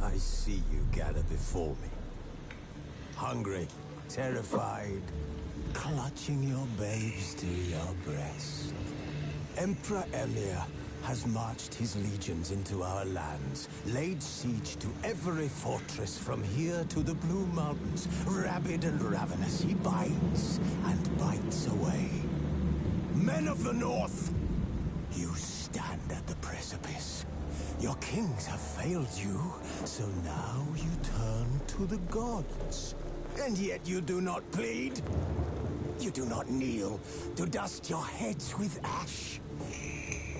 I see you gather before me. Hungry, terrified, clutching your babes to your breast. Emperor Emir has marched his legions into our lands, laid siege to every fortress from here to the Blue Mountains. Rabid and ravenous, he bites and bites away. Men of the North, you stand at the precipice. Your kings have failed you, so now you turn to the gods. And yet you do not plead. You do not kneel to dust your heads with ash.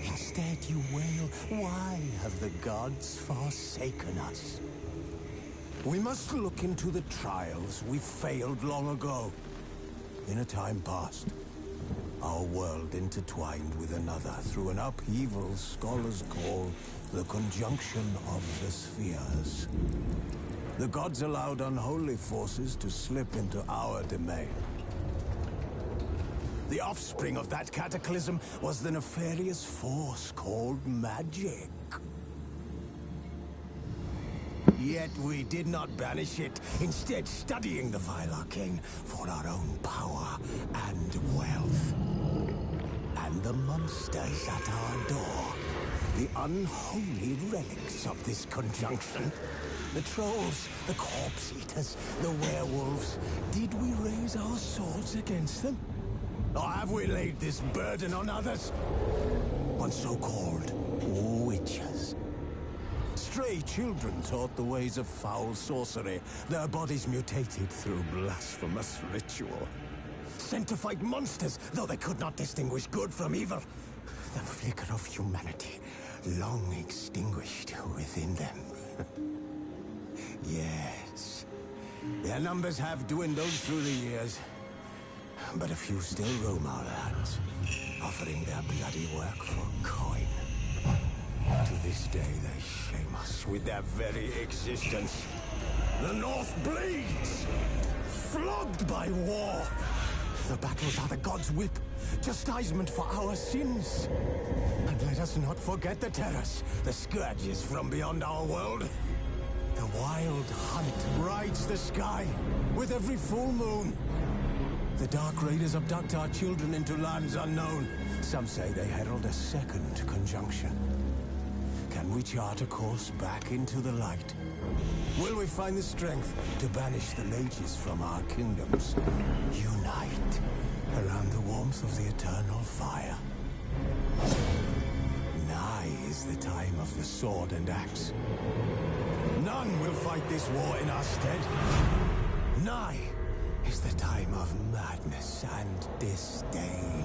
Instead you wail, why have the gods forsaken us? We must look into the trials we failed long ago. In a time past, our world intertwined with another through an upheaval scholars call the conjunction of the spheres. The gods allowed unholy forces to slip into our domain. The offspring of that cataclysm was the nefarious force called magic. Yet we did not banish it, instead studying the vile arcane for our own power and wealth. And the monsters at our door, the unholy relics of this conjunction. The trolls, the corpse eaters, the werewolves. Did we raise our swords against them? Or have we laid this burden on others? On so-called witches. Stray children taught the ways of foul sorcery, their bodies mutated through blasphemous ritual. Sent to fight monsters, though they could not distinguish good from evil. The flicker of humanity, long extinguished within them. Yes, their numbers have dwindled through the years. But a few still roam our lands, offering their bloody work for coin. To this day, they shame us with their very existence. The North bleeds, flogged by war. The battles are the gods' whip, chastisement for our sins. And let us not forget the terrors, the scourges from beyond our world. The wild hunt rides the sky with every full moon. The Dark Raiders abduct our children into lands unknown. Some say they herald a second conjunction. Can we chart a course back into the light? Will we find the strength to banish the mages from our kingdoms? Unite around the warmth of the eternal fire. Nigh is the time of the sword and axe. None will fight this war in our stead. Nigh is the time of madness and disdain.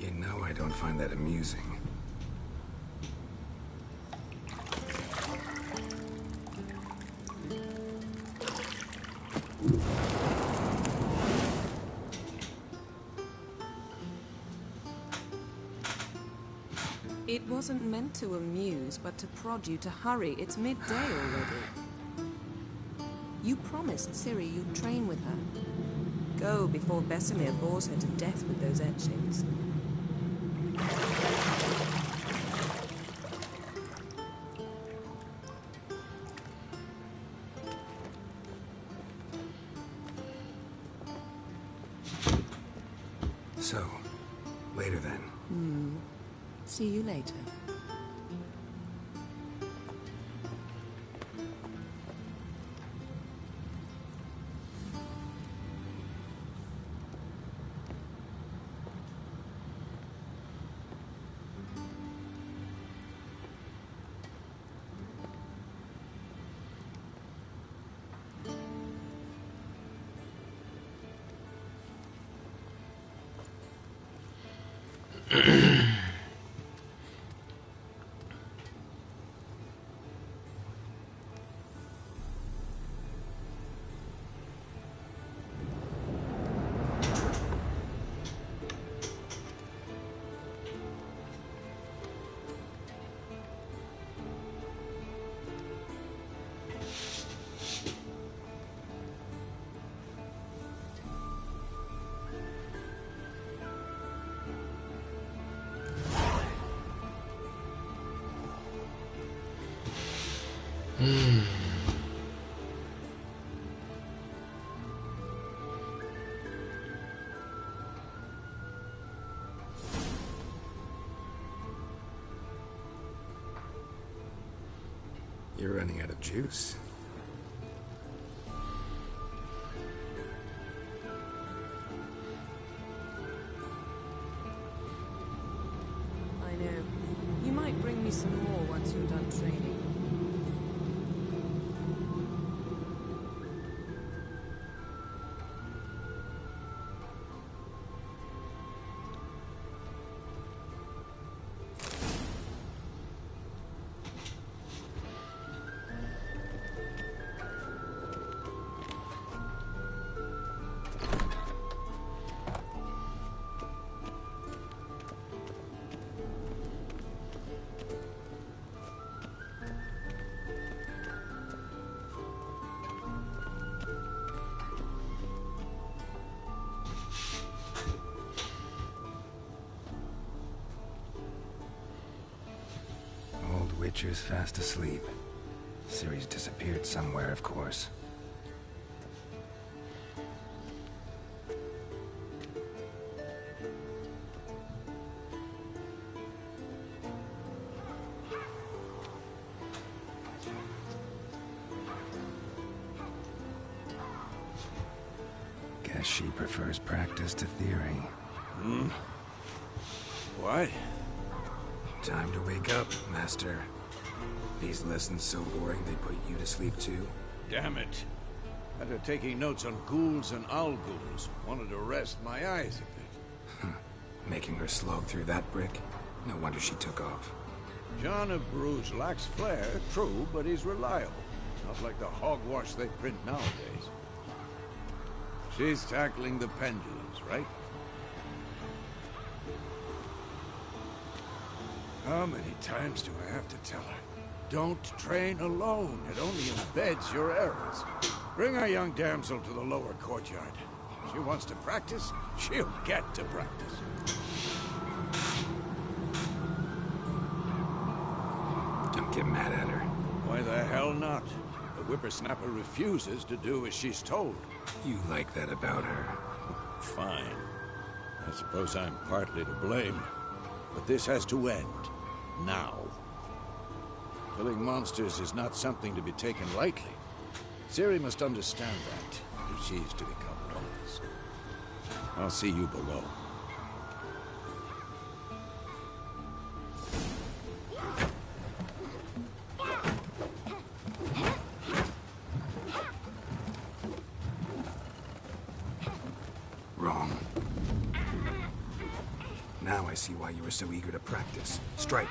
You know I don't find that amusing. It wasn't meant to amuse, but to prod you to hurry. It's midday already. You promised Ciri you'd train with her. Go before Vesemir bores her to death with those etchings. So, later then. See you later. You're running out of juice. I know. You might bring me some more once you're done training. Witcher's fast asleep. Ciri's disappeared somewhere, of course. Guess she prefers practice to theory. What? Time to wake up, Master. These lessons so boring they put you to sleep too? Damn it. After taking notes on ghouls and owl ghouls, wanted to rest my eyes a bit. Making her slog through that brick? No wonder she took off. John of Bruges lacks flair, true, but he's reliable. Not like the hogwash they print nowadays. She's tackling the pendulums, right? How many times do I have to tell her? Don't train alone. It only embeds your errors. Bring our young damsel to the lower courtyard. If she wants to practice, she'll get to practice. Don't get mad at her. Why the hell not? The whippersnapper refuses to do as she's told. You like that about her? Fine. I suppose I'm partly to blame. But this has to end. Now. Killing monsters is not something to be taken lightly. Ciri must understand that, if she is to become one of us. I'll see you below. Wrong. Now I see why you were so eager to practice. Strike.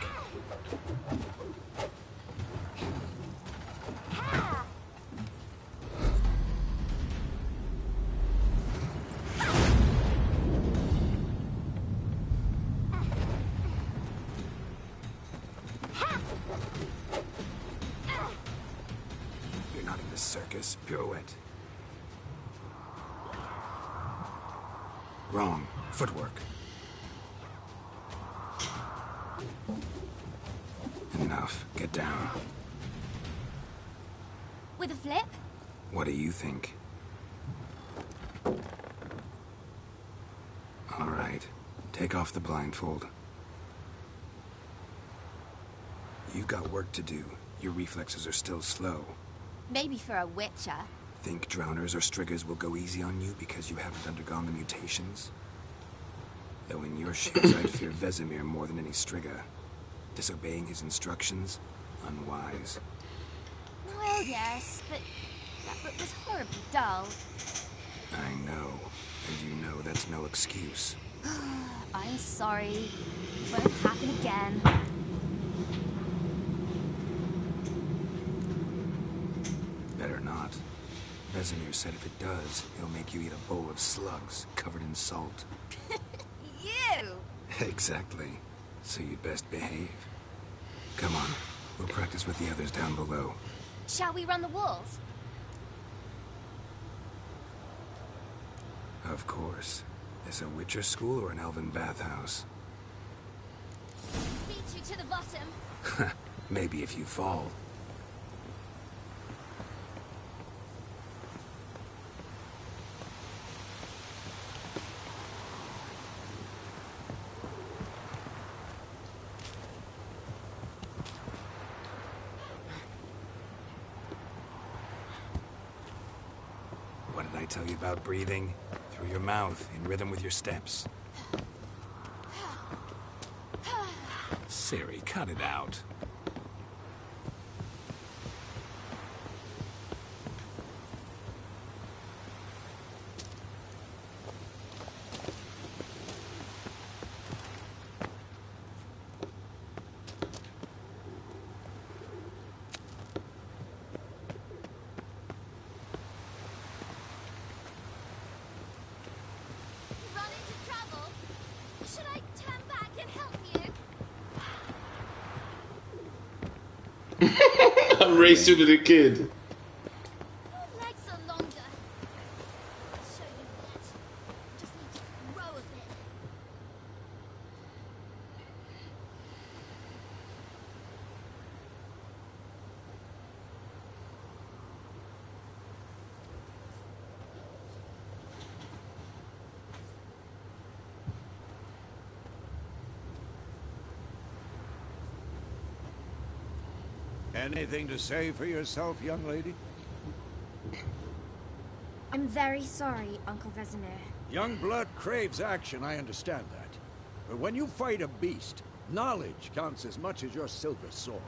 You're not in the circus. Pirouette. Wrong. Footwork. Enough. Get down. With a flip? What do you think? All right. Take off the blindfold. You've got work to do. Your reflexes are still slow. Maybe for a witcher. Think drowners or striggers will go easy on you because you haven't undergone the mutations? Though in your shoes, I'd fear Vesemir more than any strigger. Disobeying his instructions? Unwise. Well, yes, but that book was horribly dull. I know. And you know that's no excuse. I'm sorry. It won't happen again. Better not. Vesemir said if it does, he'll make you eat a bowl of slugs covered in salt. You! Exactly. So you'd best behave. Come on. We'll practice with the others down below. Shall we run the walls? Of course. Is a Witcher school or an elven bathhouse? Beat you to the bottom. Maybe if you fall. What did I tell you about breathing? Through your mouth, in rhythm with your steps. Ciri, cut it out. Run into trouble? Should I turn back and help you? I'm racing with a kid. Your legs are longer. I'll show you that. Just need to grow a bit. Anything to say for yourself, young lady? I'm very sorry, Uncle Vesemir. Young blood craves action, I understand that. But when you fight a beast, knowledge counts as much as your silver sword.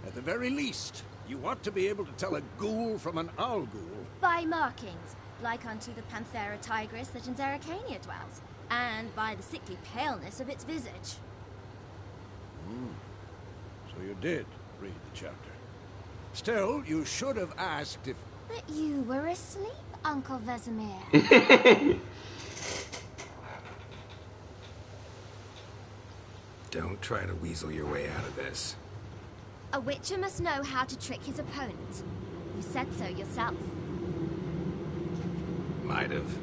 At the very least, you ought to be able to tell a ghoul from an owl ghoul. By markings, like unto the Panthera tigris that in Zeracania dwells, and by the sickly paleness of its visage. So you did read the chapter. Still, you should have asked if... But you were asleep, Uncle Vesemir. Don't try to weasel your way out of this. A witcher must know how to trick his opponent. You said so yourself. Might have.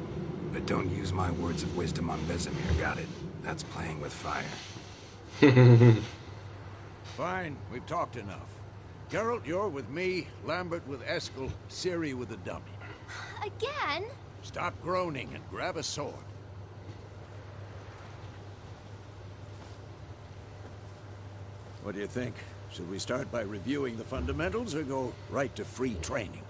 But don't use my words of wisdom on Vesemir, got it? That's playing with fire. Fine, we've talked enough. Geralt, you're with me, Lambert with Eskel, Ciri with the dummy. Again? Stop groaning and grab a sword. What do you think? Should we start by reviewing the fundamentals or go right to free training?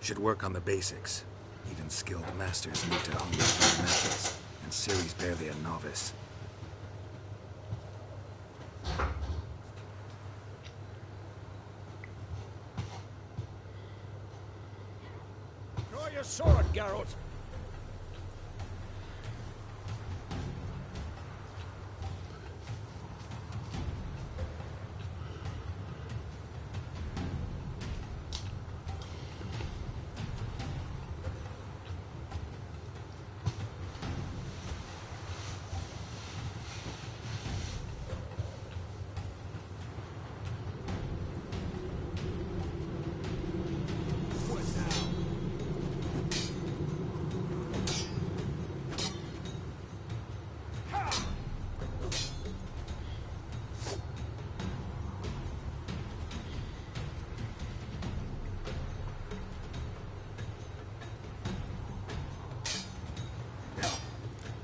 Should work on the basics. Even skilled masters need to hone their methods, and Ciri's barely a novice. your sword, Geralt.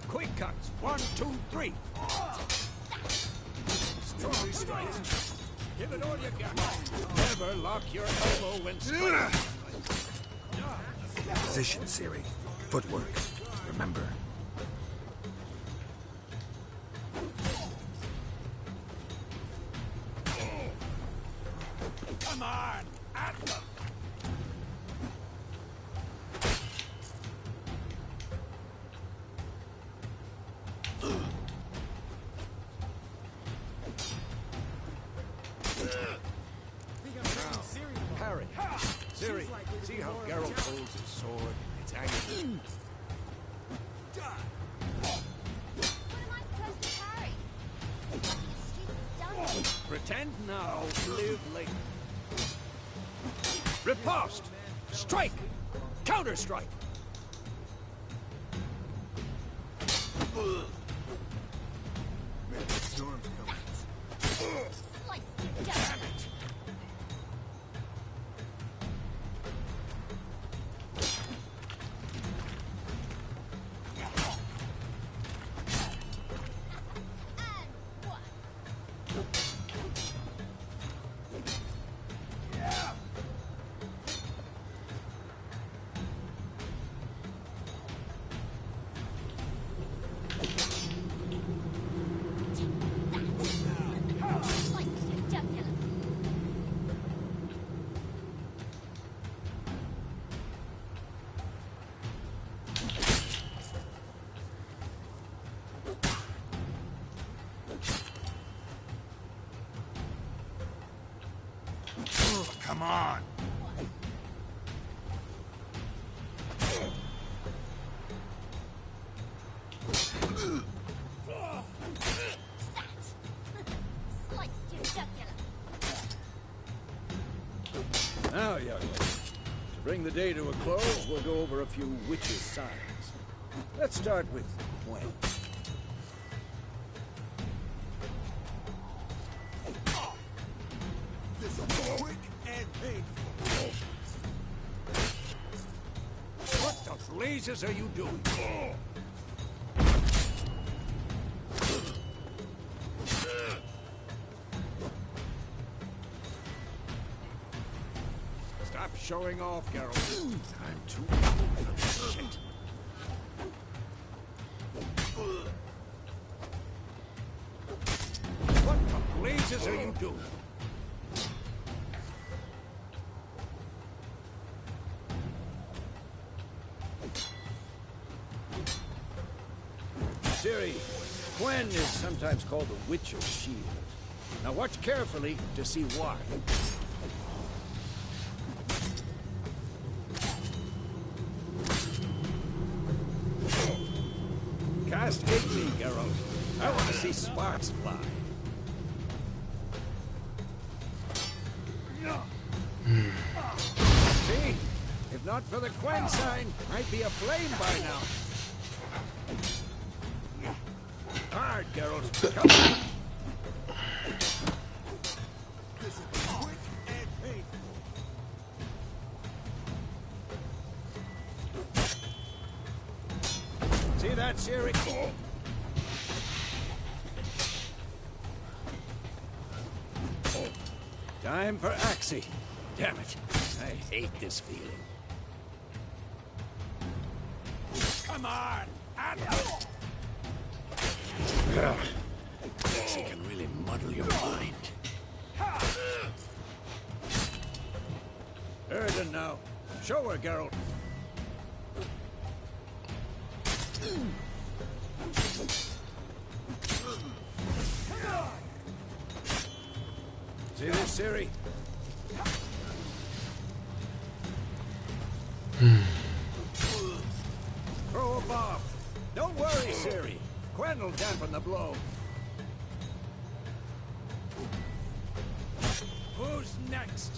Quick cuts. 1, 2, 3. Story strikes. Give it all you got. Never lock your elbow when striking. Position, Ciri. Footwork. Remember. Come on! At them! Parry. Ciri, see how Geralt holds his sword? It's hanging. What am I supposed to parry? You stupid dummy. Pretend now, live later. Riposte! Strike! Counter-strike! Storm's coming. Slice you down. And one. Slice you jugular. Come on! Slice you jugular. Now, young lady, to bring the day to a close, we'll go over a few witches' signs. Let's start with Gwen. This is quick and painful. What the blazes are you doing? Stop showing off, Geralt. I'm too old for this shit. What the blazes are you doing? Ciri, Gwen is sometimes called the Witch's Shield. Now watch carefully to see why. Castigate me, Geralt. I want to see sparks fly. See? If not for the Gwen sign, I'd be aflame by now. Hard, Geralt. Come on. This is quick and painful. See that, Ciri? Time for Axie. Damn it. I hate this feeling. Come on! Axie can really muddle your mind. Erden now. Show her, Geralt. See this, Siri? Throw a bomb. Don't worry, Siri. Quen will dampen the blow. Who's next?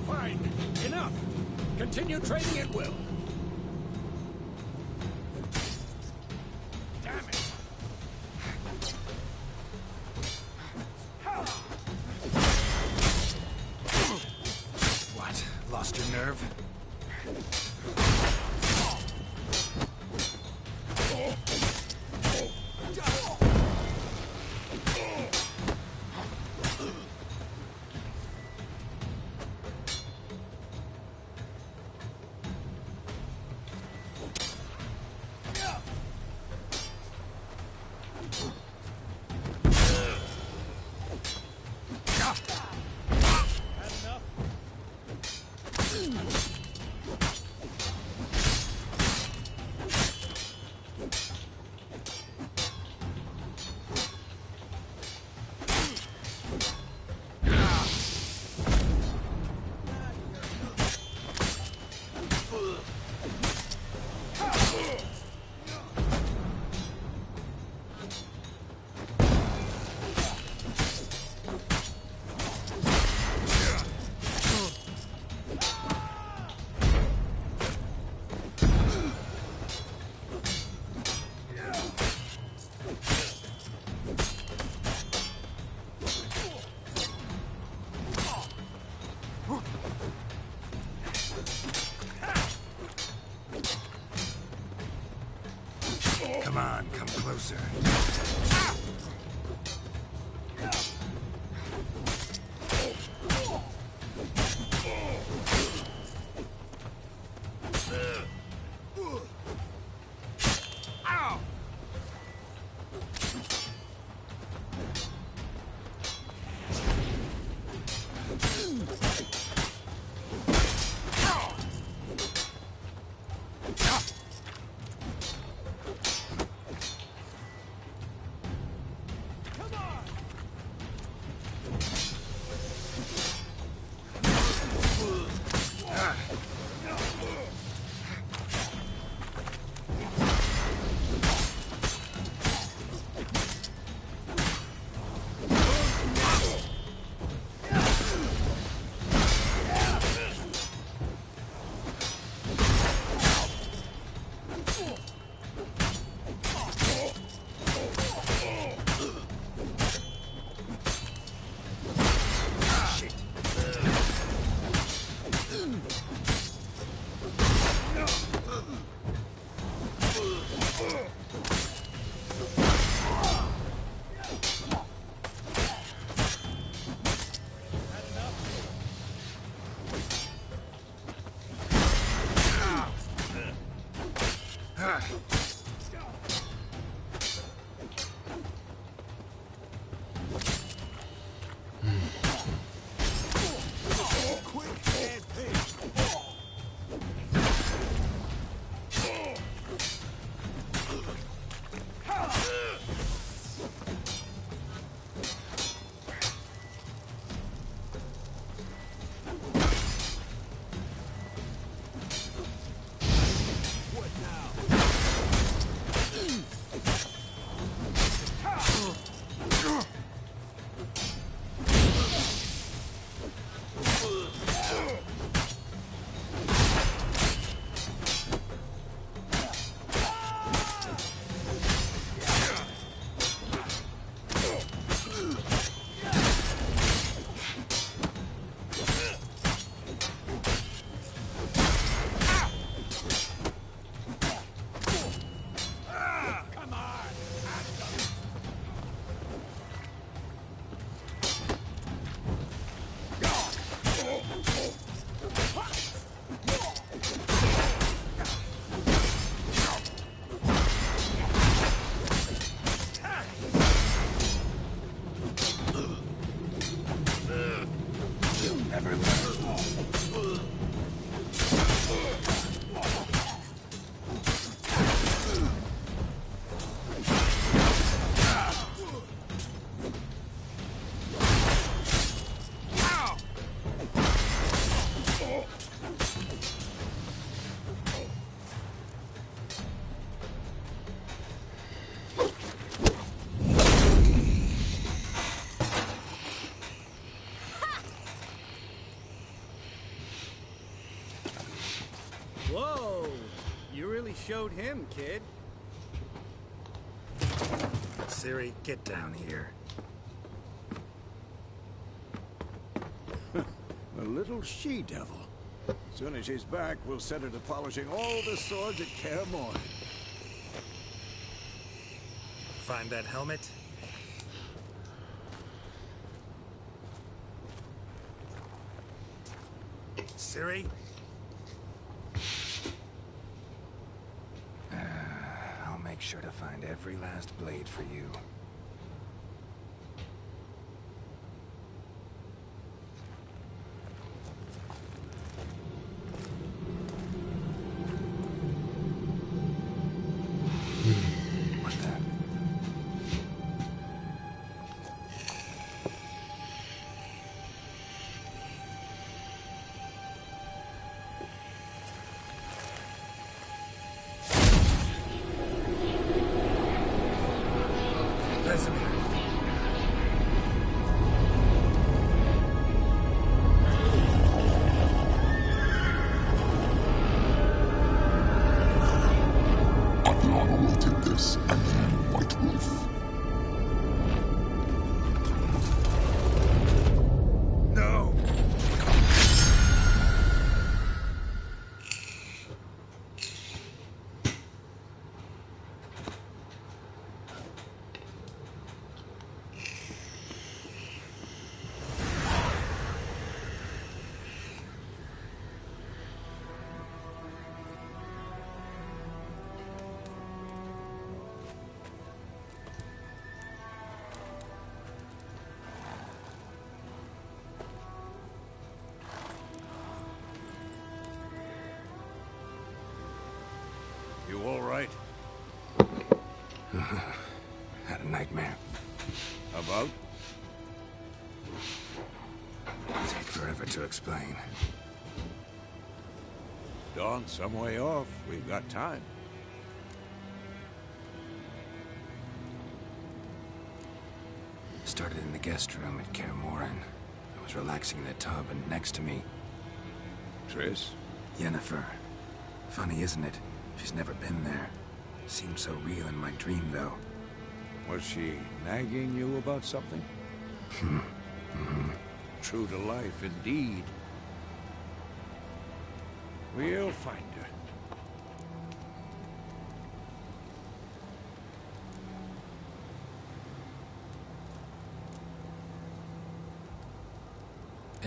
Fine. Enough. Continue training at will. Damn it. What? Lost your nerve? Come on, come closer. really showed him, kid. Ciri, get down here. A little she-devil. Soon as she's back, we'll set her to polishing all the swords at Kaer Morhen. Find that helmet? Ciri? I'll make sure to find every last blade for you. What the? Vesemir. Adriana will take this, and you, White Wolf. No! You all right? Had a nightmare. About? Take forever to explain. Dawn's some way off. We've got time. Started in the guest room at Kaer Morhen. I was relaxing in a tub, and next to me, Triss? Yennefer. Funny, isn't it? She's never been there. Seemed so real in my dream, though. Was she nagging you about something? True to life, indeed. We'll find her.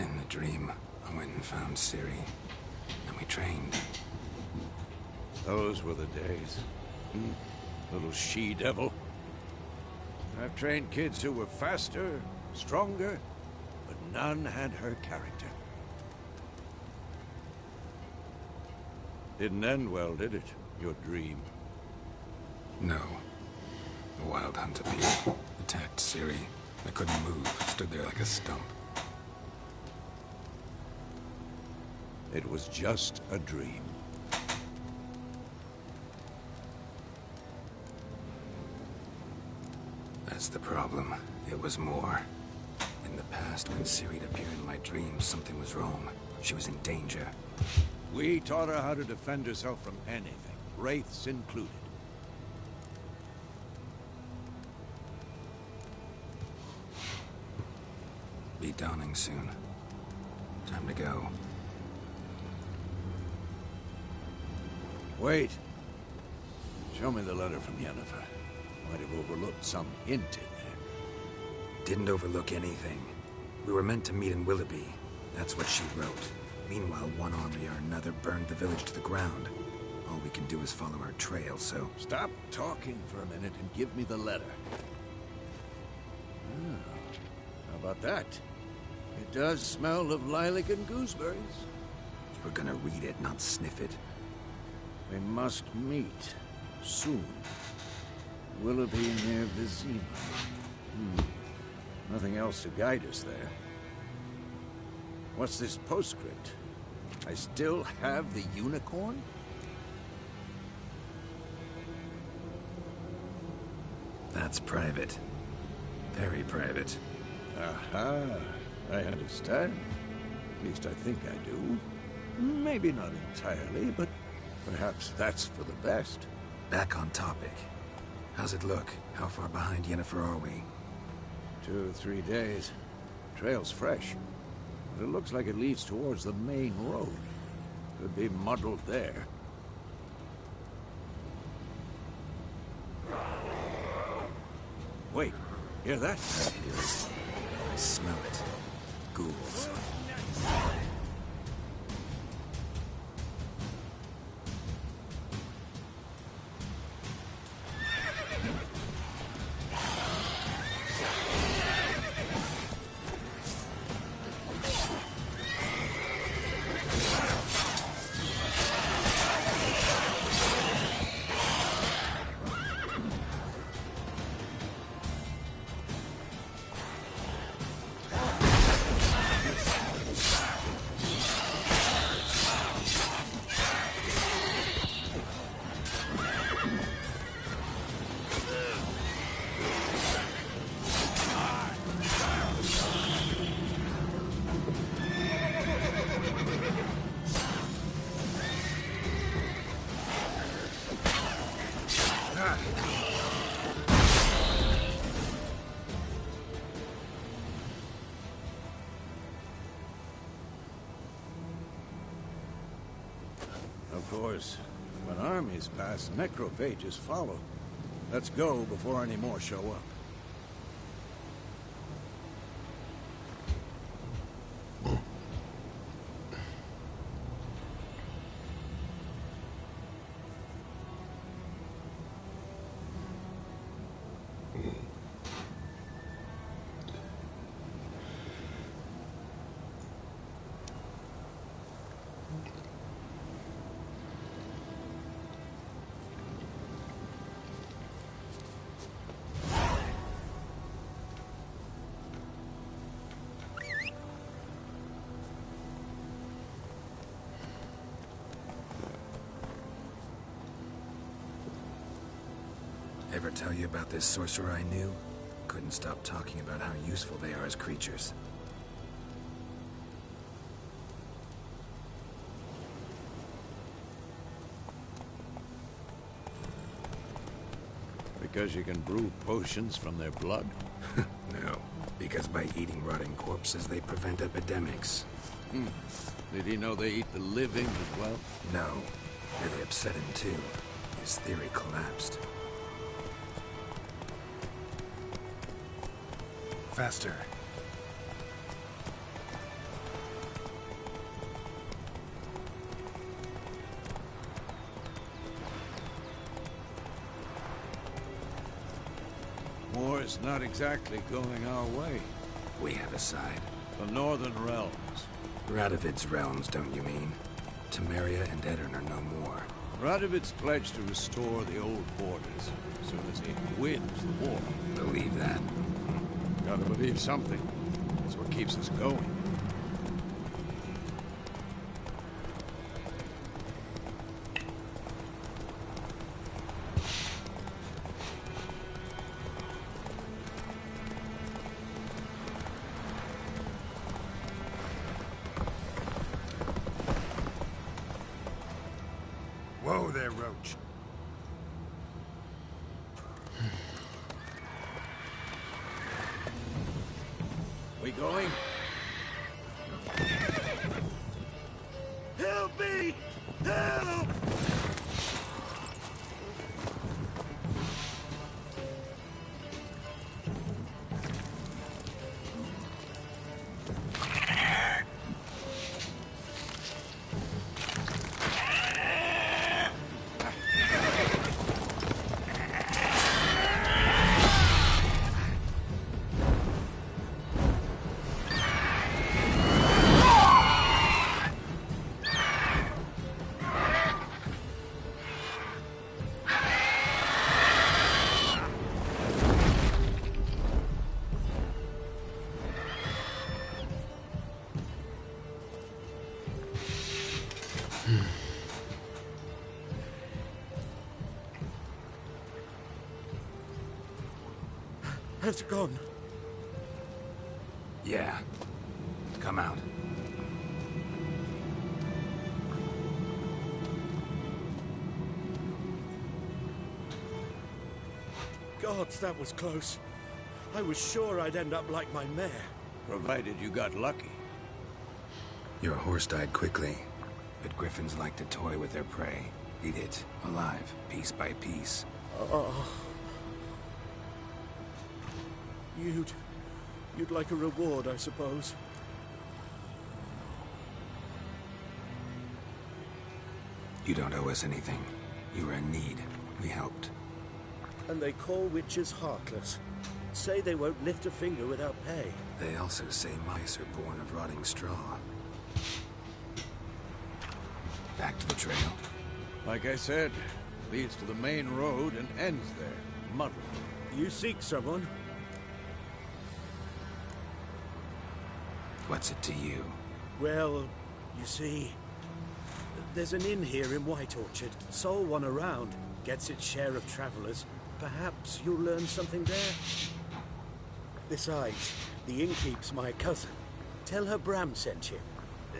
In the dream, I went and found Ciri, and we trained. Those were the days. Little she-devil. I've trained kids who were faster, stronger, but none had her character. Didn't end well, did it? Your dream? No. The Wild Hunt appeared, attacked Ciri. I couldn't move, stood there like a stump. It was just a dream. That's the problem. It was more. In the past, when Ciri'd appear in my dreams, something was wrong. She was in danger. We taught her how to defend herself from anything, wraiths included. Be dawning soon. Time to go. Wait. Show me the letter from Yennefer. Might have overlooked some hint in there. Didn't overlook anything. We were meant to meet in Willoughby. That's what she wrote. Meanwhile, one army or another burned the village to the ground. All we can do is follow our trail, so... Stop talking for a minute and give me the letter. How about that? It does smell of lilac and gooseberries. You were gonna read it, not sniff it. We must meet. Soon. Willoughby near Vizima. Nothing else to guide us there. What's this postscript? I still have the unicorn? That's private. Very private. Aha. I understand. At least I think I do. Maybe not entirely, but Perhaps that's for the best. Back on topic. How's it look? How far behind Yennefer are we? 2 or 3 days. Trail's fresh. But it looks like it leads towards the main road. Could be muddled there. Wait, hear that? I hear it. I smell it. Ghouls. Of course, when armies pass, necrophages follow. Let's go before any more show up. Ever tell you about this sorcerer I knew? Couldn't stop talking about how useful they are as creatures. Because you can brew potions from their blood? No, because by eating rotting corpses, they prevent epidemics. Did he know they eat the living as well? No, really upset him too. His theory collapsed. Faster. War's not exactly going our way. We have a side. The Northern Realms. Radovid's realms, don't you mean? Temeria and Edirn are no more. Radovid's pledged to restore the old borders as soon as he wins the war. Believe that. Gotta believe something. That's what keeps us going. Whoa there, Roach. We going? Help me! Help! Has it gone? Yeah. Come out. Gods, that was close. I was sure I'd end up like my mare. Provided you got lucky. Your horse died quickly, but griffins like to toy with their prey. Eat it, alive, piece by piece. Oh. You'd like a reward, I suppose. You don't owe us anything. You were in need. We helped. And they call witches heartless. Say they won't lift a finger without pay. They also say mice are born of rotting straw. Back to the trail. Like I said, leads to the main road and ends there. Muddled. You seek someone? What's it to you? Well, you see, there's an inn here in White Orchard. Sole one around. Gets its share of travelers. Perhaps you'll learn something there. Besides, the innkeep's my cousin. Tell her Bram sent you.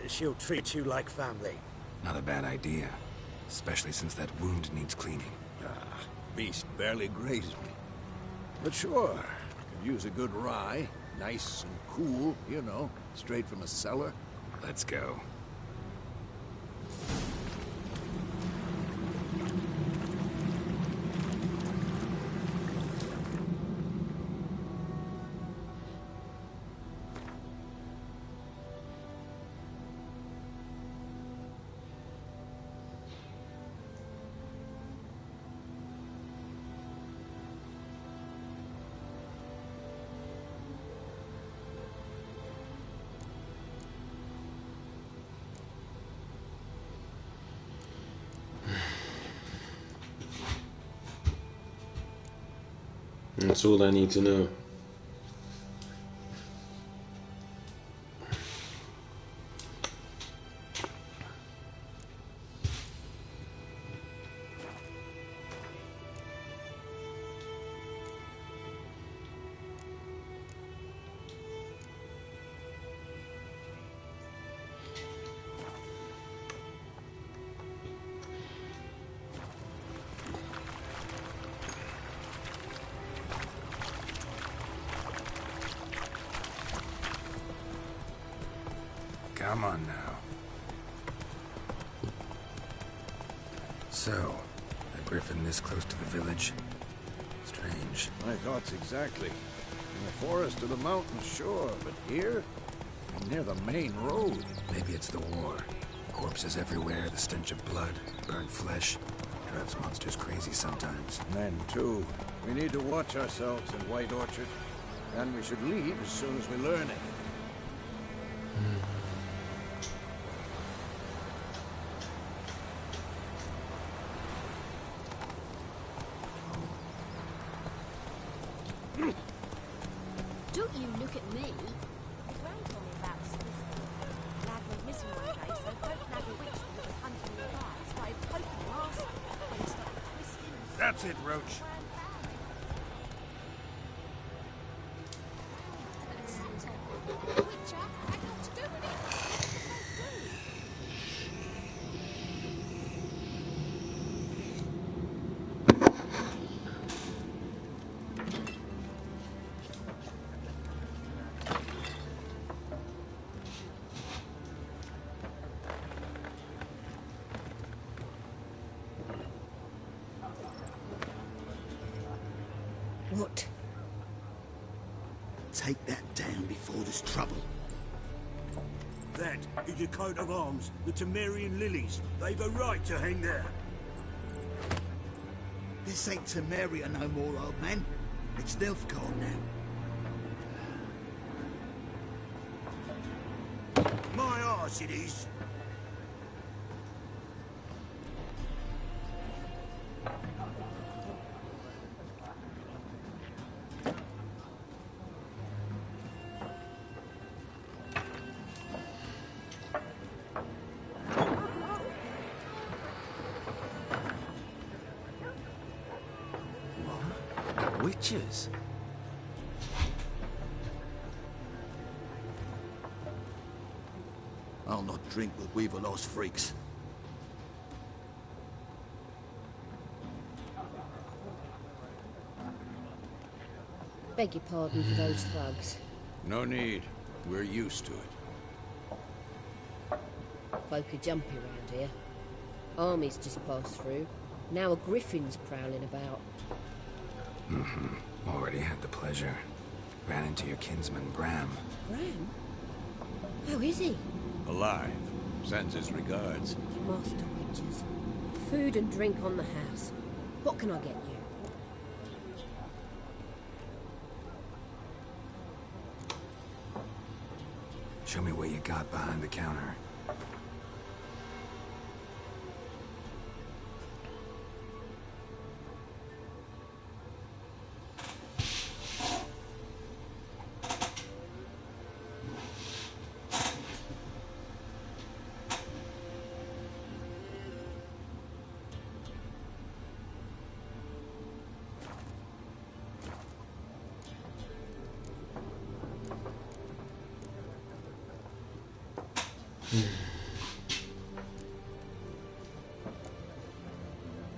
She'll treat you like family. Not a bad idea. Especially since that wound needs cleaning. Beast barely grazed me. But sure, could use a good rye. Nice and cool, you know, straight from a cellar. Let's go. That's all I need to know. Come on now. So, a griffin this close to the village? Strange. My thoughts exactly. In the forest or the mountains, sure, but here? Near the main road. Maybe it's the war. Corpses everywhere, the stench of blood, burnt flesh. Drives monsters crazy sometimes. Men, too. We need to watch ourselves in White Orchard. And we should leave as soon as we learn it. Don't you look at me. The Gran told me about Smith. Lad went missing one day, so don't nag a witch that was hunting the fire. Started poking her arse out when he started twisting. That's it, Roach. Witcher, I got to do with it. What? Take that down before there's trouble. That is a coat of arms, the Temerian lilies. They've a right to hang there. This ain't Temeria no more, old man. It's Nilfgaard now. My arse it is. Witches? I'll not drink with Weaver-lost freaks. Beg your pardon for those thugs. No need. We're used to it. Folk are jumpy round here. Armies just passed through. Now a griffin's prowling about. Already had the pleasure. Ran into your kinsman, Bram. Bram? How is he? Alive. Sends his regards. Master Witches. Food and drink on the house. What can I get you? Show me what you got behind the counter.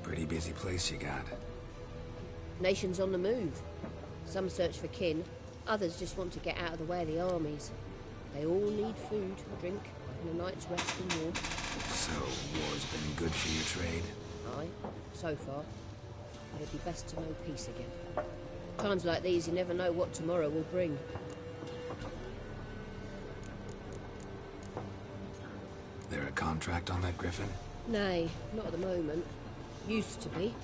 Pretty busy place you got. Nations on the move. Some search for kin, others just want to get out of the way of the armies. They all need food, drink, and a night's rest and warmth. So, war's been good for your trade? Aye, so far. But it'd be best to know peace again. Times like these, you never know what tomorrow will bring. There a contract on that griffin? Nay, not at the moment. Used to be.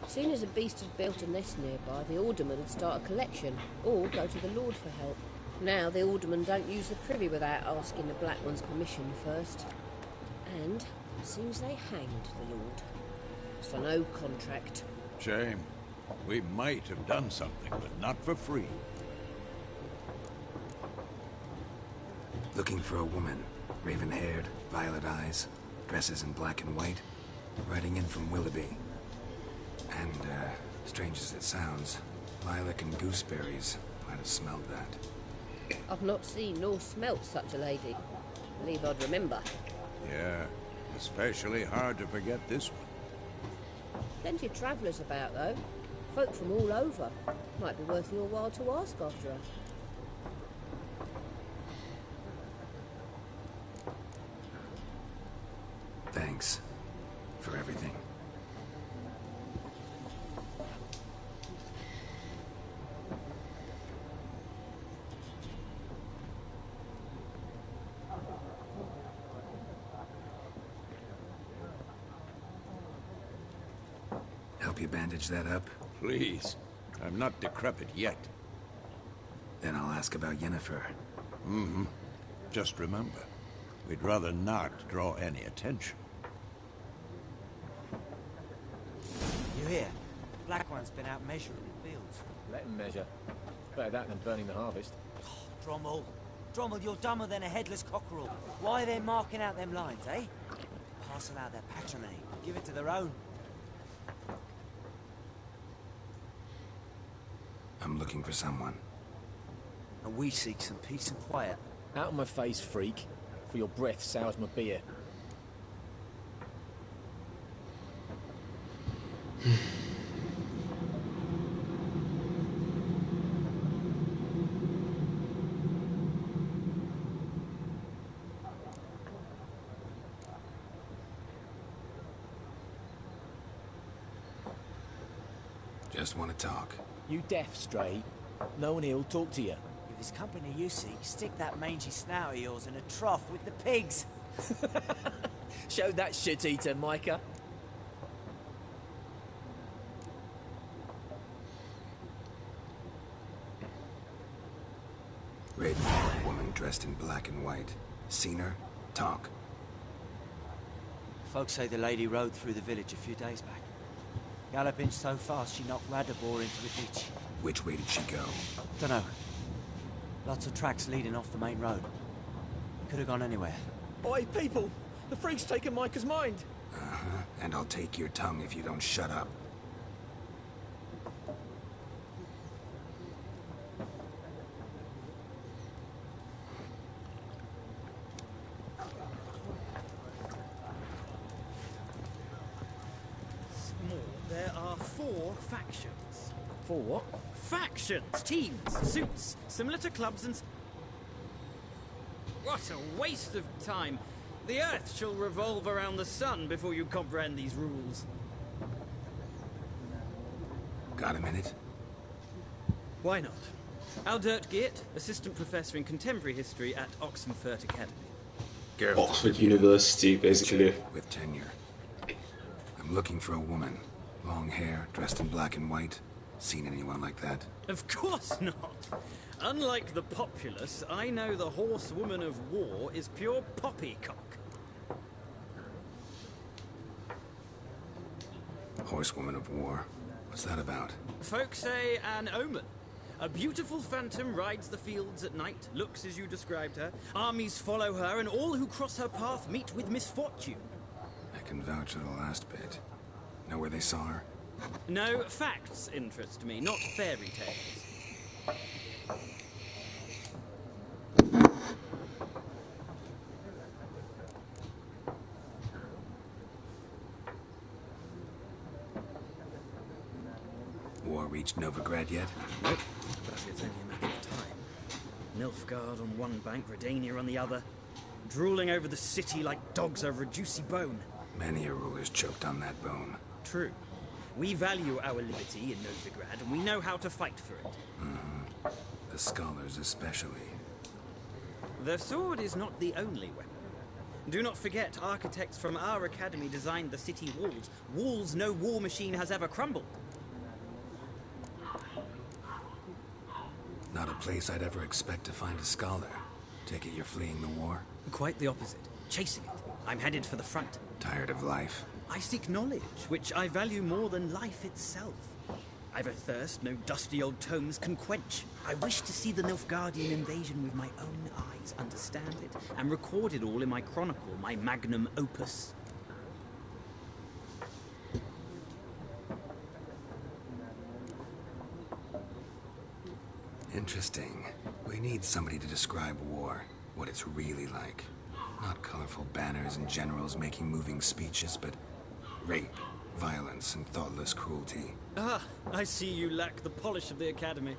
Soon as a beast had built a nest nearby, the alderman would start a collection, or go to the Lord for help. Now the aldermen don't use the privy without asking the Black One's permission first. And it seems they hanged the Lord. So no contract. Shame. We might have done something, but not for free. Looking for a woman. Raven-haired, violet eyes, dresses in black and white. Riding in from Willoughby. And, strange as it sounds, lilac and gooseberries might have smelled that. I've not seen nor smelt such a lady. Believe I'd remember. Yeah, especially hard to forget this one. Plenty of travellers about, though. Folk from all over. Might be worth your while to ask after her. Thanks. For everything. Help you bandage that up? Please. I'm not decrepit yet. Then I'll ask about Yennefer. Just remember, we'd rather not draw any attention. You hear? Black One's been out measuring the fields. Let him measure. Better that than burning the harvest. Drommel. Drommel, you're dumber than a headless cockerel. Why are they marking out them lines, eh? Parcel out their patrimony. Give it to their own. I'm looking for someone. And we seek some peace and quiet. Out of my face, freak. For your breath sours my beer. Just want to talk. You deaf, Stray? No one here'll talk to you. If it's company you seek, stick that mangy snout of yours in a trough with the pigs. Show that shit-eater, Micah. Raven-haired woman dressed in black and white. Seen her? Talk. Folks say the lady rode through the village a few days back. Galloping so fast she knocked Radabor into a ditch. Which way did she go? Dunno. Lots of tracks leading off the main road. Could have gone anywhere. Oi, people! The freak's taken Micah's mind! Uh-huh. And I'll take your tongue if you don't shut up. There are 4 factions. For what? Factions, teams, suits, similar to clubs and... What a waste of time. The Earth shall revolve around the sun before you comprehend these rules. Got a minute? Why not? Aldert Geert, Assistant Professor in Contemporary History at Oxenfurt Academy. Oxford University, basically. With tenure. I'm looking for a woman. Long hair, dressed in black and white. Seen anyone like that? Of course not. Unlike the populace, I know the horsewoman of war is pure poppycock. Horsewoman of war? What's that about? Folk say an omen. A beautiful phantom rides the fields at night, looks as you described her. Armies follow her, and all who cross her path meet with misfortune. I can vouch for the last bit. Know where they saw her? No, facts interest me, not fairy tales. War reached Novigrad yet? Nope, but it's only a matter of time. Nilfgaard on one bank, Redania on the other, drooling over the city like dogs over a juicy bone. Many a ruler's choked on that bone. True. We value our liberty in Novigrad, and we know how to fight for it. Mm-hmm. The scholars especially. The sword is not the only weapon. Do not forget, architects from our academy designed the city walls. Walls no war machine has ever crumbled. Not a place I'd ever expect to find a scholar. Take it you're fleeing the war? Quite the opposite. Chasing it. I'm headed for the front. Tired of life? I seek knowledge, which I value more than life itself. I've a thirst no dusty old tomes can quench. I wish to see the Nilfgaardian invasion with my own eyes, understand it, and record it all in my chronicle, my magnum opus. Interesting. We need somebody to describe war, what it's really like. Not colorful banners and generals making moving speeches, but rape, violence, and thoughtless cruelty. Ah, I see you lack the polish of the Academy.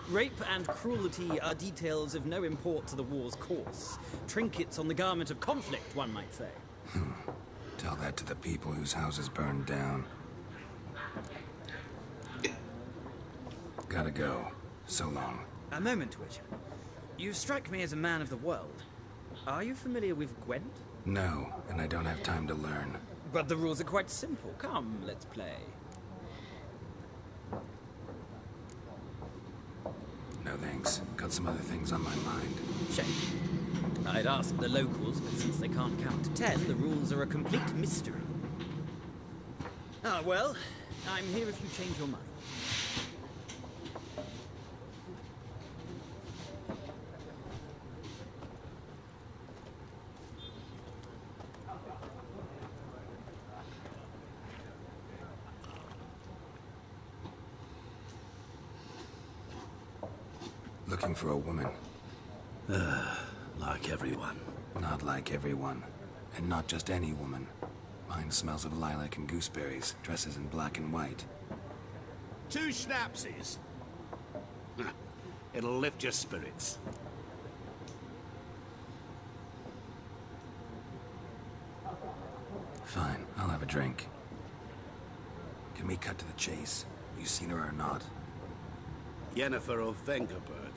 Rape and cruelty are details of no import to the war's course. Trinkets on the garment of conflict, one might say. Tell that to the people whose houses burned down. Gotta go. So long. A moment, Witcher. You strike me as a man of the world. Are you familiar with Gwent? No, and I don't have time to learn. But the rules are quite simple. Come, let's play. No thanks. Got some other things on my mind. Shame. I'd ask the locals, but since they can't count to 10, the rules are a complete mystery. Ah, well, I'm here if you change your mind. Looking for a woman. Like everyone. Not like everyone. And not just any woman. Mine smells of lilac and gooseberries, dresses in black and white. 2 schnapsies. It'll lift your spirits. Fine, I'll have a drink. Can we cut to the chase? You seen her or not? Yennefer of Vengerberg.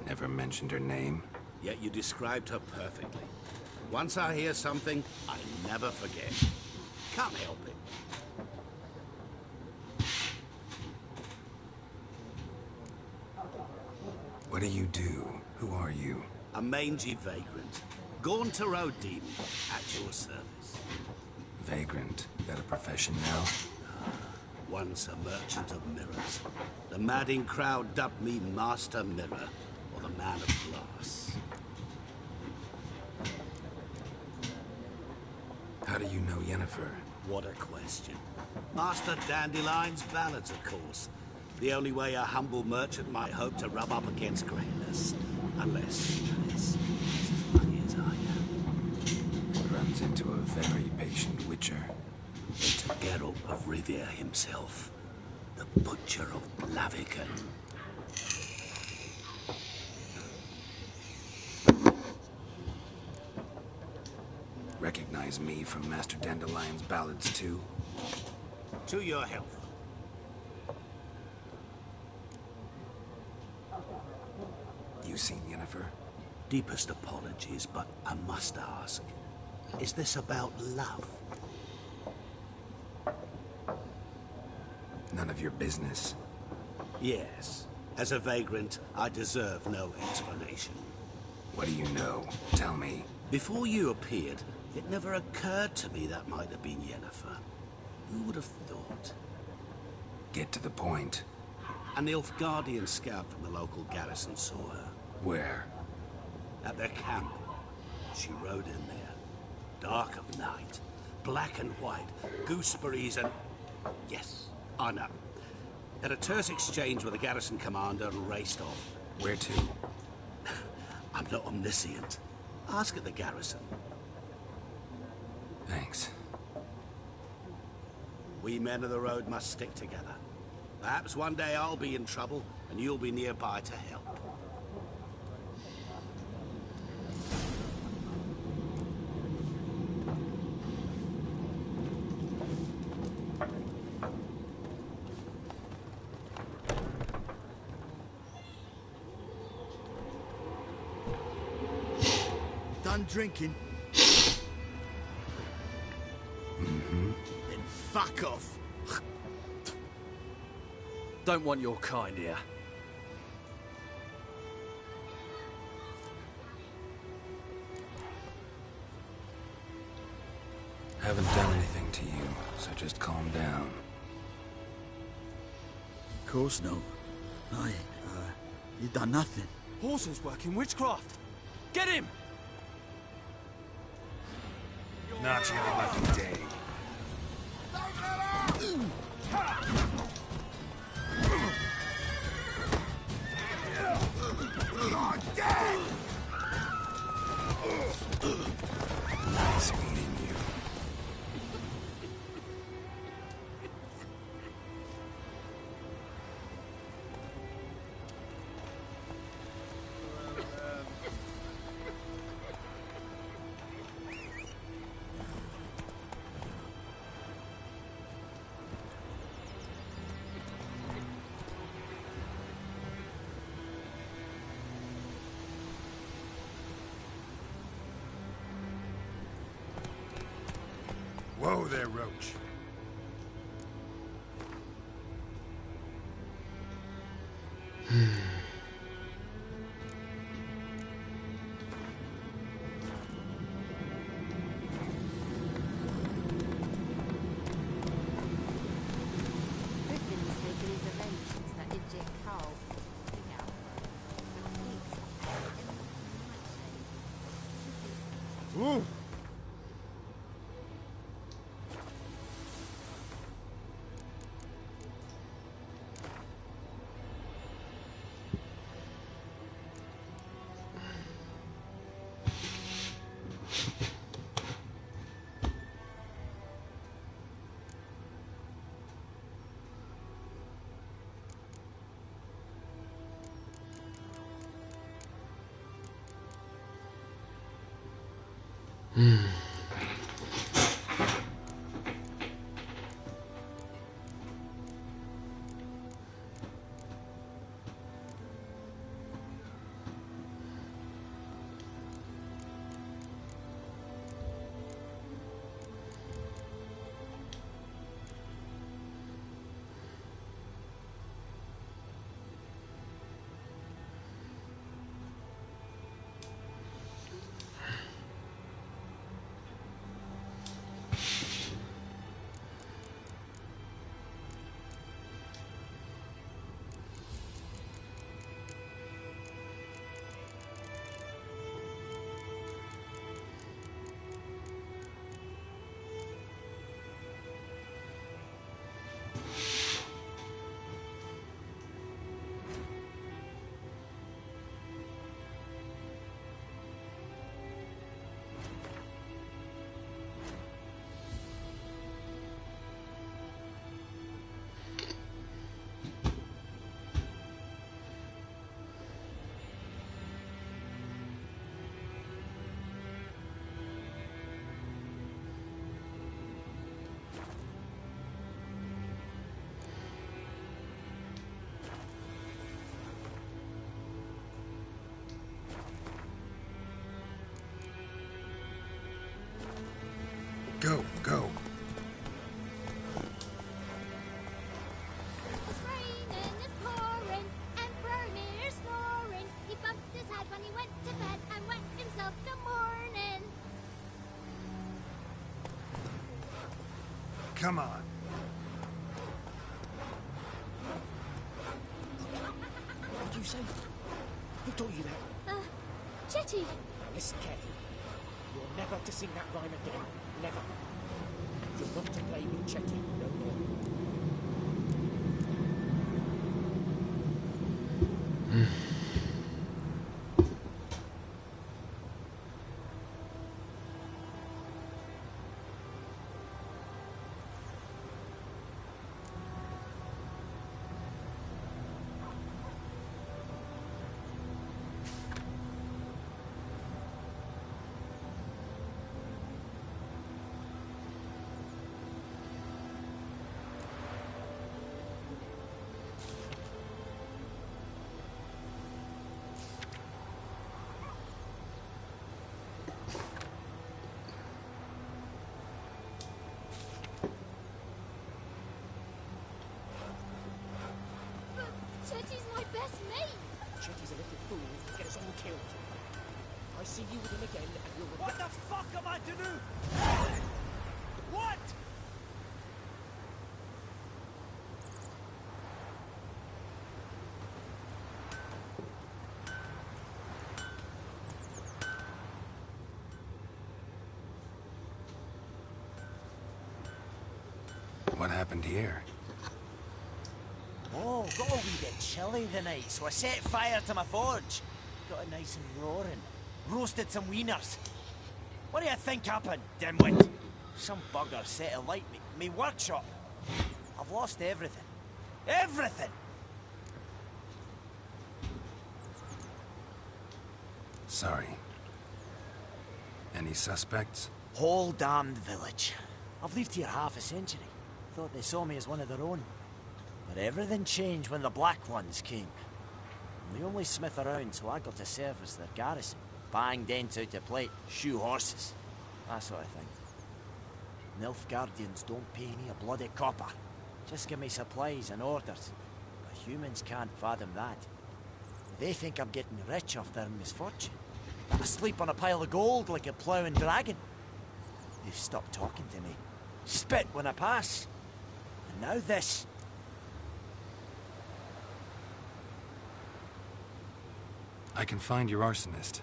Never mentioned her name. Yet you described her perfectly. Once I hear something, I never forget. Can't help it. What do you do? Who are you? A mangy vagrant. Gaunter demon at your service. Vagrant. That a profession now? Once a merchant of mirrors. The madding crowd dubbed me Master Mirror, or the Man of Glass. How do you know Yennefer? What a question. Master Dandelion's ballads, of course. The only way a humble merchant might hope to rub up against greatness. Unless, that is, as lucky as I am. turns into a very patient witcher. To Geralt of Rivia himself, the Butcher of Blaviken. Recognize me from Master Dandelion's ballads too? To your health. You seen Yennefer? Deepest apologies, but I must ask. Is this about love? None of your business. Yes. As a vagrant, I deserve no explanation. What do you know? Tell me. Before you appeared, it never occurred to me that might have been Yennefer. Who would have thought? Get to the point. An Nilfgaardian scout from the local garrison saw her. Where? At their camp. She rode in there. Dark of night. Black and white. Gooseberries and... Yes, I know. Had a terse exchange with the garrison commander and raced off. Where to? I'm not omniscient. Ask at the garrison. Thanks. We men of the road must stick together. Perhaps one day I'll be in trouble and you'll be nearby to help. Done drinking? Mm-hmm. Then fuck off. Don't want your kind here. Haven't done anything to you, so just calm down. Of course not. You done nothing. Horses working witchcraft. Get him! Not your lucky day. Nice meeting you. Whoa there, Roach. Griffin's taken his revenge since that idiot Carl. Ooh. Go, go. It's raining, it's pouring, and Vermeer's snoring. He bumped his head when he went to bed and wet himself till morning. Come on. What did you say? Who taught you that? Chetty. Now listen carefully. You're never to sing that rhyme again. Never. You're not to play with Chetty no more. Chetty's my best mate. Chetty's a little fool to get us all killed. I see you with him again and you'll... What the fuck am I to do? What? What happened here? Oh, got a wee bit chilly the night, so I set fire to my forge. Got it nice and roaring. Roasted some wieners. What do you think happened, dimwit? Some bugger set alight me workshop. I've lost everything. Everything! Sorry. Any suspects? Whole damned village. I've lived here half a century. Thought they saw me as one of their own. But everything changed when the Black Ones came. I'm the only smith around, so I got to serve as their garrison. Bang dents out of plate, shoe horses. That sort of thing. Nilfgaardians don't pay me a bloody copper. Just give me supplies and orders. But humans can't fathom that. They think I'm getting rich off their misfortune. That I sleep on a pile of gold like a ploughing dragon. They've stopped talking to me. Spit when I pass. And now this. I can find your arsonist,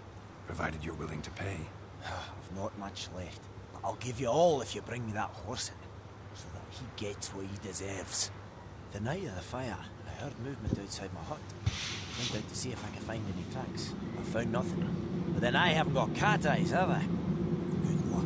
provided you're willing to pay. I've not much left. But I'll give you all if you bring me that horse in, so that he gets what he deserves. The night of the fire, I heard movement outside my hut. Went out to see if I could find any tracks. I found nothing. But then I haven't got cat eyes, have I? Good luck.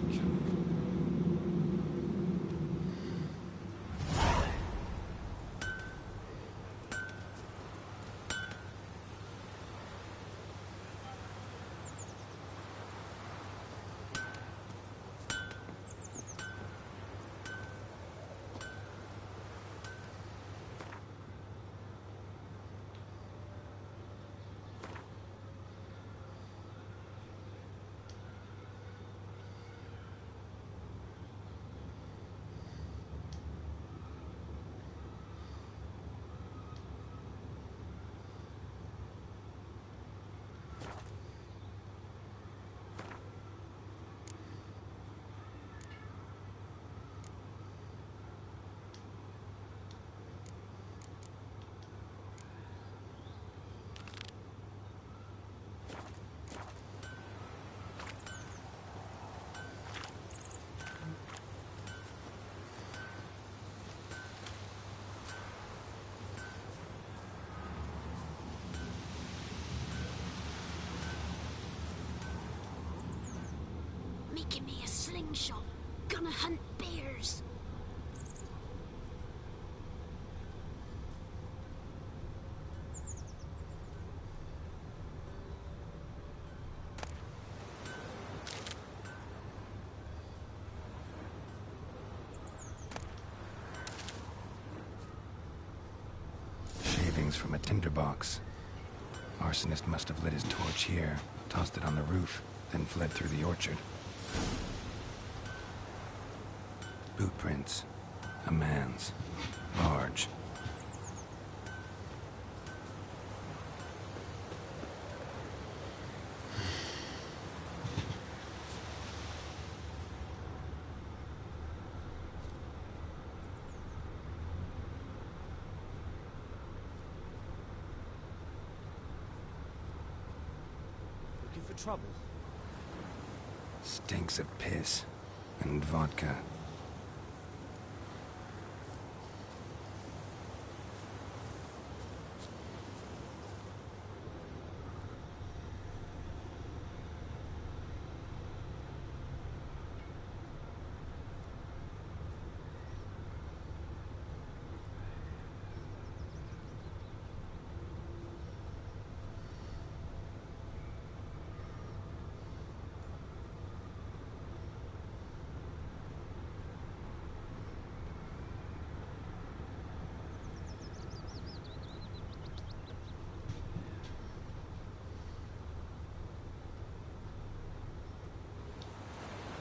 Making me a slingshot. Gonna hunt bears. Shavings from a tinderbox. Arsonist must have lit his torch here, tossed it on the roof, then fled through the orchard. Boot prints. A man's. Large. Looking for trouble? Stinks of piss. And vodka.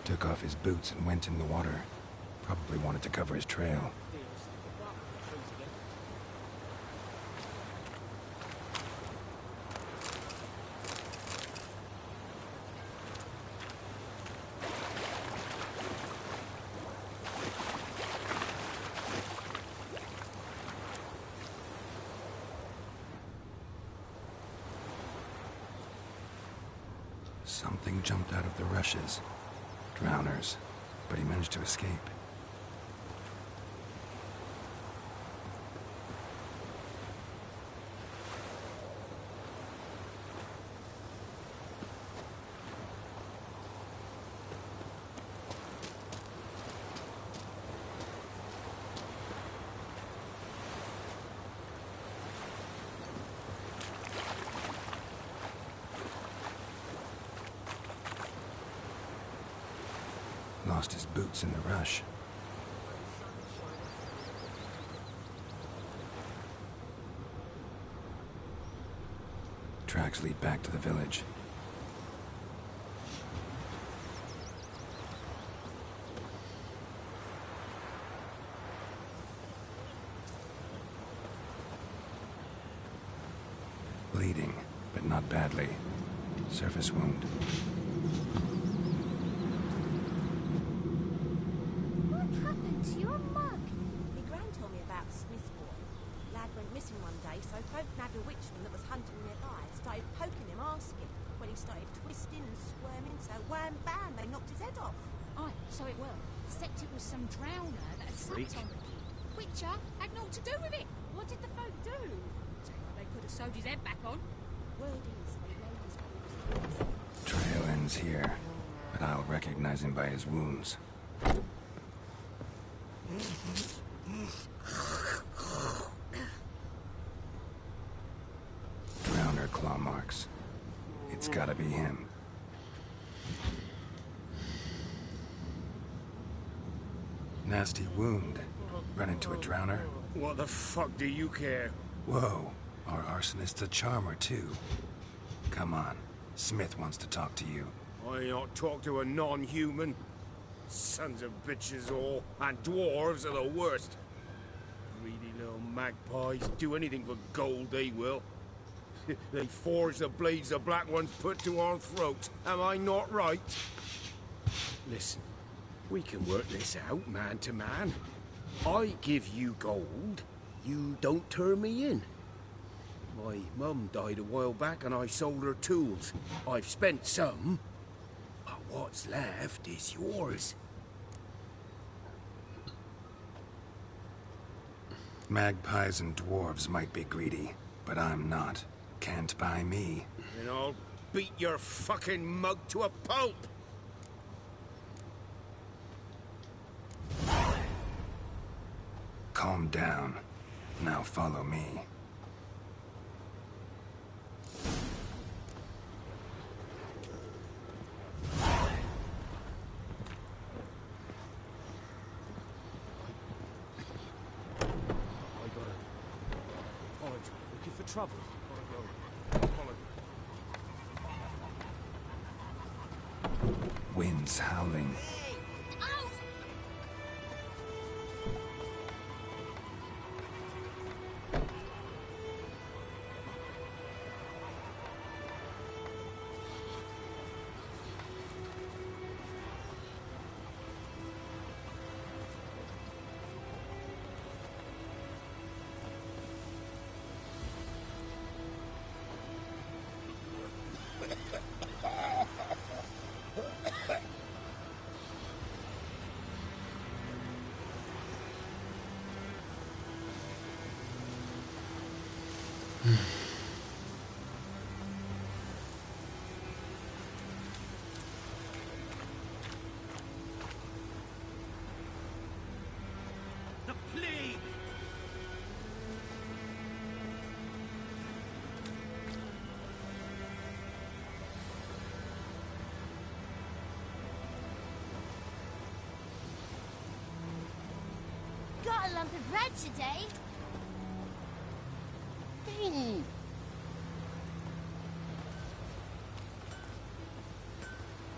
Took off his boots and went in the water. Probably wanted to cover his trail. Something jumped out of the rushes. Drowners, but he managed to escape. Lost his boots in the rush. Tracks lead back to the village. Bleeding, but not badly. Surface wound. What happened to your mug? My gran told me about Smith boy. Lad went missing one day, so folk nagged a witchman that was hunting nearby. Started poking him, asking. When he started twisting and squirming, so wham bam, they knocked his head off. Aye, so it were. Except it was some drowner that had Freak. sucked on the kid. Witcher had naught to do with it. What did the folk do? They could have sewed his head back on. Word is, they know his wolves. Trail ends here, but I'll recognize him by his wounds. Drowner claw marks. It's gotta be him. Nasty wound. Run into a drowner? What the fuck do you care? Whoa, our arsonist's a charmer too. Come on, Smith wants to talk to you. I not talk to a non-human. Sons of bitches all, and dwarves are the worst. Greedy little magpies, do anything for gold, they will. They forge the blades the black ones put to our throats. Am I not right? Listen, we can work this out man to man. I give you gold, you don't turn me in. My mum died a while back and I sold her tools. I've spent some, but what's left is yours. Magpies and dwarves might be greedy, but I'm not. Can't buy me. And I'll beat your fucking mug to a pulp! Calm down. Now follow me. Looking for trouble. Wind's howling. The plague! Got a lump of bread today.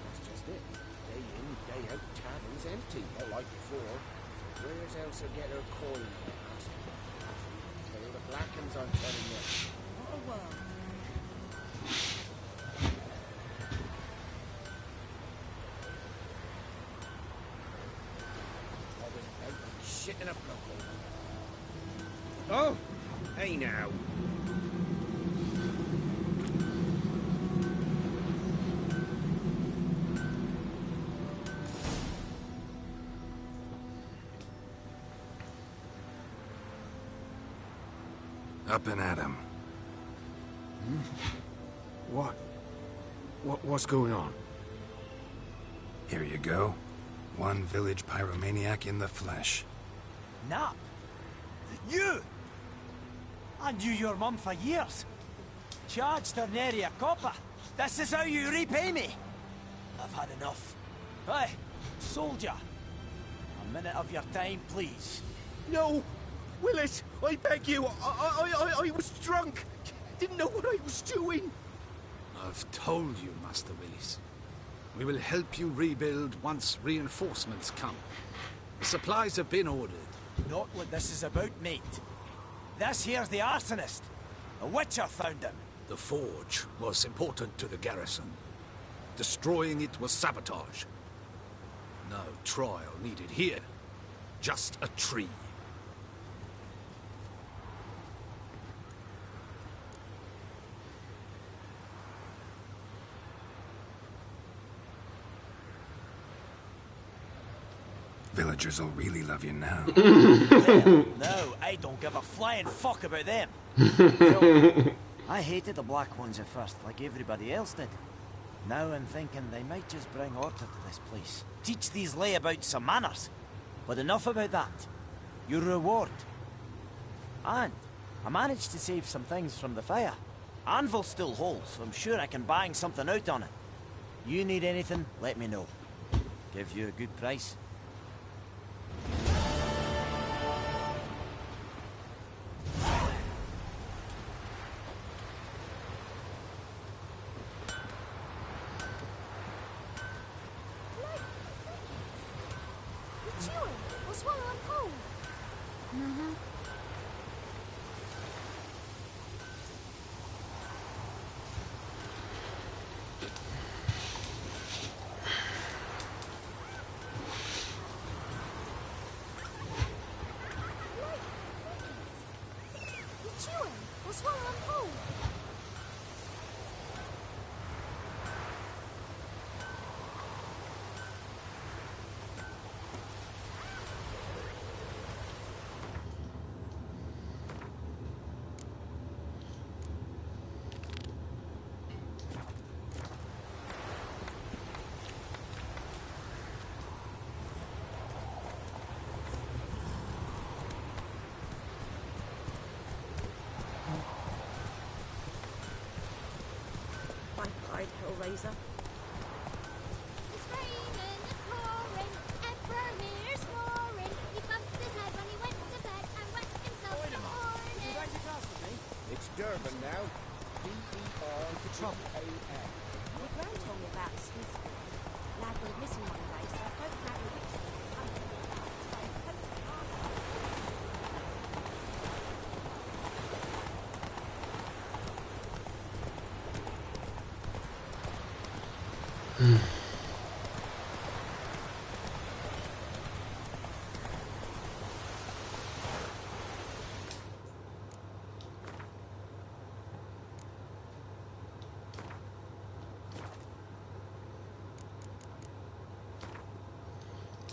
That's just it. Day in, day out, tavern's empty, not like before. So where's else to get her coin? Tell the black uns I'm telling you. What a world. Bobbing about like shit in a block. Oh, hey now. Up and at 'em. What's going on? Here you go. One village pyromaniac in the flesh. Nap? You? I knew your mum for years. Charged her nary a copper. This is how you repay me. I've had enough. Hey, soldier. A minute of your time, please. No! Willis, I beg you, I was drunk. Didn't know what I was doing. I've told you, Master Willis. We will help you rebuild once reinforcements come. The supplies have been ordered. Not what this is about, mate. This here's the arsonist. A witcher found him. The forge was important to the garrison. Destroying it was sabotage. No trial needed here. Just a tree. Villagers will really love you now. Well, no, I don't give a flying fuck about them. Well, I hated the black ones at first, like everybody else did. Now I'm thinking they might just bring order to this place. Teach these layabouts some manners. But enough about that. Your reward. And I managed to save some things from the fire. Anvil still holds, so I'm sure I can bang something out on it. You need anything, let me know. Give you a good price. Hellraiser. It's raining, it's pouring, Emperor Mirror snoring. He bumped his head when he went to bed and wet himself in the morning. You ready to class with me? It's Durban now. D-E-R-A-N. My gran told me about the Smith boy. Lad went missing one day, so I don't know which one.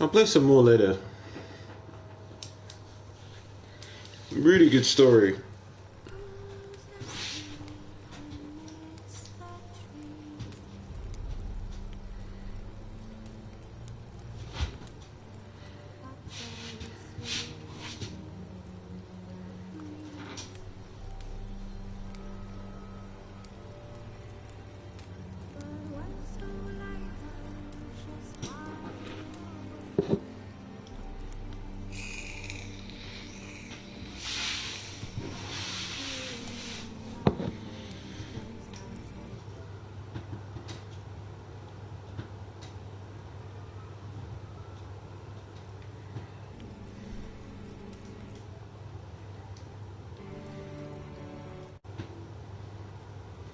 I'll play some more later. Really good story.